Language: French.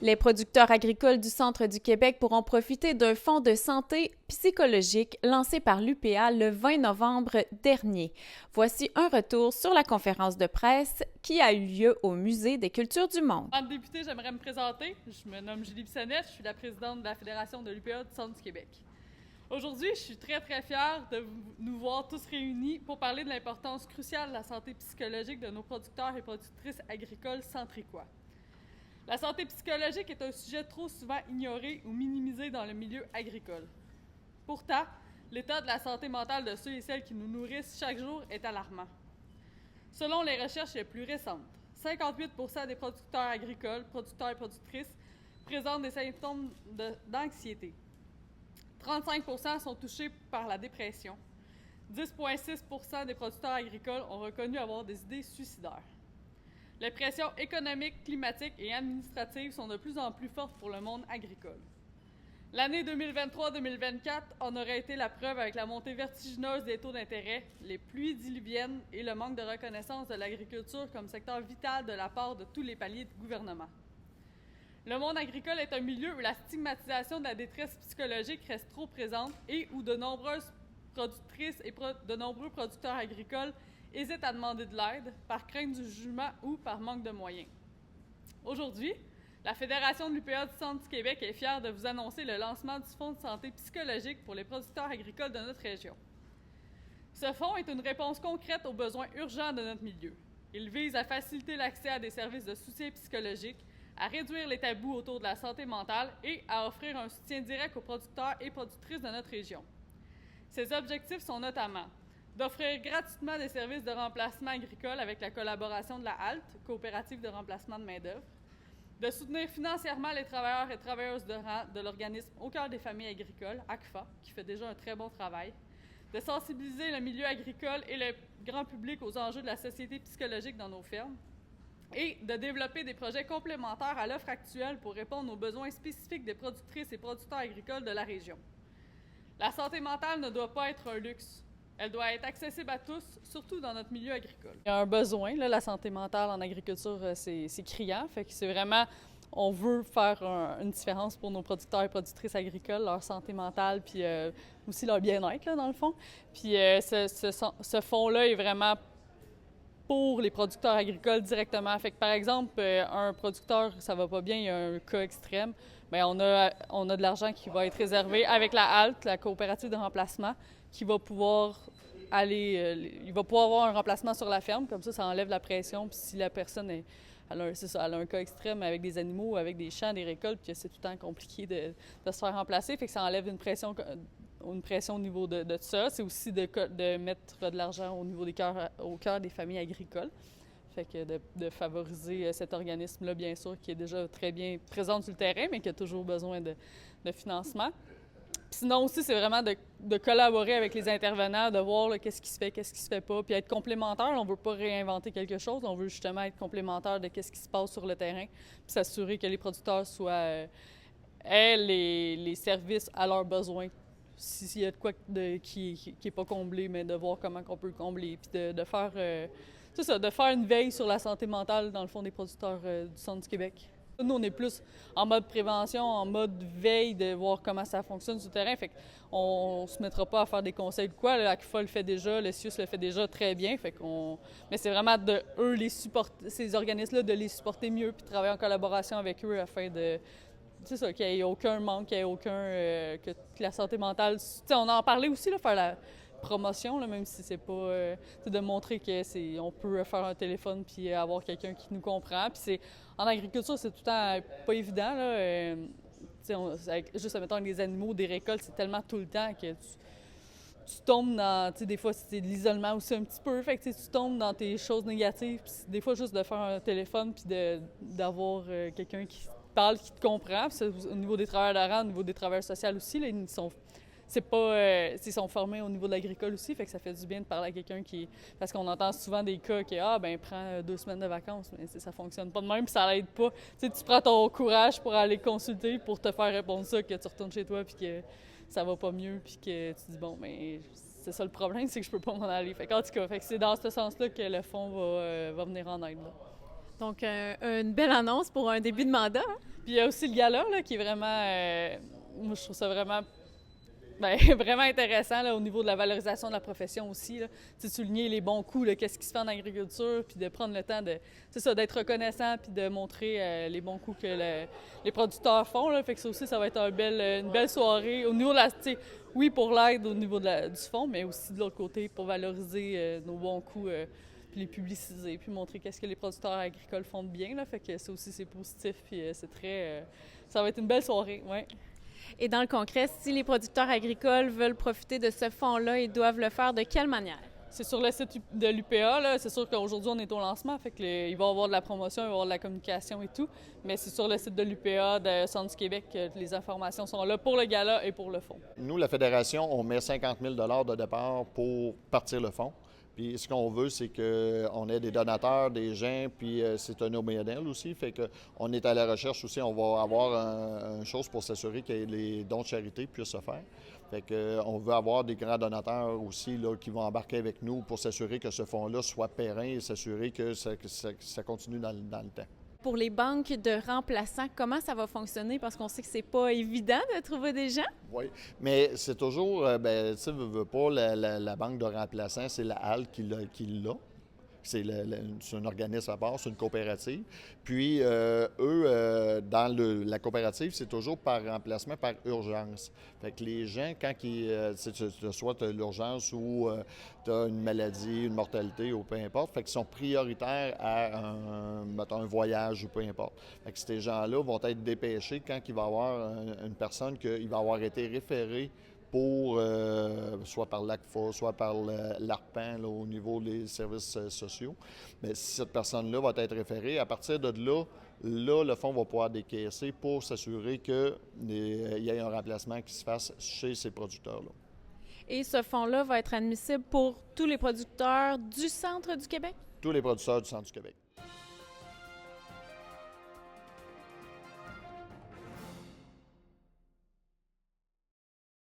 Les producteurs agricoles du centre du Québec pourront profiter d'un fonds de santé psychologique lancé par l'UPA le 20 novembre dernier. Voici un retour sur la conférence de presse qui a eu lieu au Musée des cultures du monde. Avant de débuter, j'aimerais me présenter. Je me nomme Julie Bissonnette, je suis la présidente de la Fédération de l'UPA du centre du Québec. Aujourd'hui, je suis très fière de nous voir tous réunis pour parler de l'importance cruciale de la santé psychologique de nos producteurs et productrices agricoles centricois. La santé psychologique est un sujet trop souvent ignoré ou minimisé dans le milieu agricole. Pourtant, l'état de la santé mentale de ceux et celles qui nous nourrissent chaque jour est alarmant. Selon les recherches les plus récentes, 58% des producteurs agricoles, producteurs et productrices, présentent des symptômes d'anxiété. 35% sont touchés par la dépression. 10,6% des producteurs agricoles ont reconnu avoir des idées suicidaires. Les pressions économiques, climatiques et administratives sont de plus en plus fortes pour le monde agricole. L'année 2023-2024 en aurait été la preuve avec la montée vertigineuse des taux d'intérêt, les pluies diluviennes et le manque de reconnaissance de l'agriculture comme secteur vital de la part de tous les paliers de gouvernement. Le monde agricole est un milieu où la stigmatisation de la détresse psychologique reste trop présente et où de nombreuses productrices et de nombreux producteurs agricoles hésitent à demander de l'aide par crainte du jugement ou par manque de moyens. Aujourd'hui, la Fédération de l'UPA du Centre du Québec est fière de vous annoncer le lancement du Fonds de santé psychologique pour les producteurs agricoles de notre région. Ce fonds est une réponse concrète aux besoins urgents de notre milieu. Il vise à faciliter l'accès à des services de soutien psychologique, à réduire les tabous autour de la santé mentale et à offrir un soutien direct aux producteurs et productrices de notre région. Ces objectifs sont notamment d'offrir gratuitement des services de remplacement agricole avec la collaboration de la HALT, Coopérative de remplacement de main-d'œuvre, de soutenir financièrement les travailleurs et travailleuses de rang de l'organisme Au cœur des familles agricoles, ACFA, qui fait déjà un très bon travail, de sensibiliser le milieu agricole et le grand public aux enjeux de la société psychologique dans nos fermes, et de développer des projets complémentaires à l'offre actuelle pour répondre aux besoins spécifiques des productrices et producteurs agricoles de la région. La santé mentale ne doit pas être un luxe. Elle doit être accessible à tous, surtout dans notre milieu agricole. Il y a un besoin, là, la santé mentale en agriculture, c'est criant. Fait que c'est vraiment, on veut faire une différence pour nos producteurs et productrices agricoles, leur santé mentale, puis aussi leur bien-être, là, dans le fond. Puis ce fonds-là est vraiment pour les producteurs agricoles directement. Fait que, par exemple, un producteur, ça va pas bien, il y a un cas extrême, bien, on a de l'argent qui va être réservé avec la HALT, la coopérative de remplacement, qui va pouvoir il va pouvoir avoir un remplacement sur la ferme, comme ça enlève la pression, puis si la personne elle a un cas extrême avec des animaux, avec des champs, des récoltes, puis c'est tout le temps compliqué de se faire remplacer, fait que ça enlève une pression au niveau de ça. C'est aussi de mettre de l'argent au cœur des familles agricoles. Fait que de favoriser cet organisme-là, bien sûr, qui est déjà très bien présent sur le terrain, mais qui a toujours besoin de financement. Puis sinon aussi, c'est vraiment de collaborer avec les intervenants, de voir là, qu'est-ce qui se fait, qu'est-ce qui se fait pas, puis être complémentaire. On ne veut pas réinventer quelque chose, on veut justement être complémentaire de qu'est-ce qui se passe sur le terrain, puis s'assurer que les producteurs aient les services à leurs besoins. S'il y a de quoi qui n'est pas comblé, mais de voir comment on peut le combler, puis de faire, de faire une veille sur la santé mentale, dans le fond, des producteurs du Centre du Québec. Nous, on est plus en mode prévention, en mode veille, de voir comment ça fonctionne sur le terrain. Fait qu'on ne se mettra pas à faire des conseils de quoi. L'ACFA le fait déjà, le CIUS le fait déjà très bien. Mais c'est vraiment ces organismes-là, de les supporter mieux, puis de travailler en collaboration avec eux afin de... C'est ça, qu'il n'y ait aucun manque, qu'il n'y ait que la santé mentale... On en parlait aussi, là, faire la promotion, là, même si c'est pas... de montrer qu'on peut faire un téléphone puis avoir quelqu'un qui nous comprend. Puis en agriculture, c'est tout le temps pas évident, là. Juste, mettons, les animaux, des récoltes, c'est tellement tout le temps que tu tombes dans... Des fois, c'est de l'isolement aussi un petit peu. Fait que tu tombes dans tes choses négatives. Puis des fois, juste de faire un téléphone puis d'avoir quelqu'un qui parle, qui te comprend. Puis au niveau des travailleurs de rang, au niveau des travailleurs sociaux aussi, là, ils sont formés au niveau de l'agricole aussi, fait que ça fait du bien de parler à quelqu'un parce qu'on entend souvent des cas qui prends 2 semaines de vacances, mais ça fonctionne pas de même, puis ça l'aide pas. Tu prends ton courage pour aller consulter, pour te faire répondre ça, que tu retournes chez toi, puis que ça va pas mieux, puis que tu dis bon, mais c'est ça le problème, c'est que je peux pas m'en aller. En tout cas, c'est dans ce sens-là que le fonds va venir en aide, là. Donc, une belle annonce pour un début de mandat. Hein? Puis il y a aussi le gala, là, qui est vraiment... moi, je trouve ça vraiment... vraiment intéressant là, au niveau de la valorisation de la profession aussi. Là. Souligner les bons coups, là, qu'est-ce qui se fait en agriculture, puis de prendre le temps d'être reconnaissant puis de montrer les bons coups que les producteurs font. Là. Fait que ça aussi, ça va être une belle soirée. Au niveau de la... Oui, pour l'aide au niveau du fonds, mais aussi de l'autre côté pour valoriser nos bons coups, puis les publiciser, puis montrer qu'est-ce que les producteurs agricoles font de bien. Là. Fait que ça aussi, c'est positif, puis c'est très... ça va être une belle soirée, oui. Et dans le concret, si les producteurs agricoles veulent profiter de ce fonds-là, ils doivent le faire de quelle manière? C'est sur le site de l'UPA, là. C'est sûr qu'aujourd'hui, on est au lancement, fait il va y avoir de la promotion, il va y avoir de la communication et tout, mais c'est sur le site de l'UPA, de Centre du Québec, que les informations sont là pour le gala et pour le fonds. Nous, la Fédération, on met 50 000 de départ pour partir le fonds. Puis ce qu'on veut, c'est qu'on ait des donateurs, des gens, puis c'est un OBNL aussi. Fait qu'on est à la recherche aussi. On va avoir une chose pour s'assurer que les dons de charité puissent se faire. Fait qu'on veut avoir des grands donateurs aussi là, qui vont embarquer avec nous pour s'assurer que ce fonds-là soit périn et s'assurer que ça continue dans le temps. Pour les banques de remplaçants, comment ça va fonctionner? Parce qu'on sait que c'est pas évident de trouver des gens. Oui, mais c'est toujours, tu sais, veux pas, la banque de remplaçants, c'est la HAL qui l'a. C'est un organisme à part, c'est une coopérative. Puis, dans la coopérative, c'est toujours par remplacement, par urgence. Fait que les gens, quand soit tu as l'urgence ou tu as une maladie, une mortalité ou peu importe, fait qu'ils sont prioritaires à un voyage ou peu importe. Fait que ces gens-là vont être dépêchés quand il va y avoir une personne qui va avoir été référée pour, soit par l'ACFA, soit par l'ARPAN là, au niveau des services sociaux. Mais si cette personne-là va être référée, à partir de là, le fonds va pouvoir décaisser pour s'assurer qu'il y ait un remplacement qui se fasse chez ces producteurs-là. Et ce fonds-là va être admissible pour tous les producteurs du centre du Québec? Tous les producteurs du centre du Québec.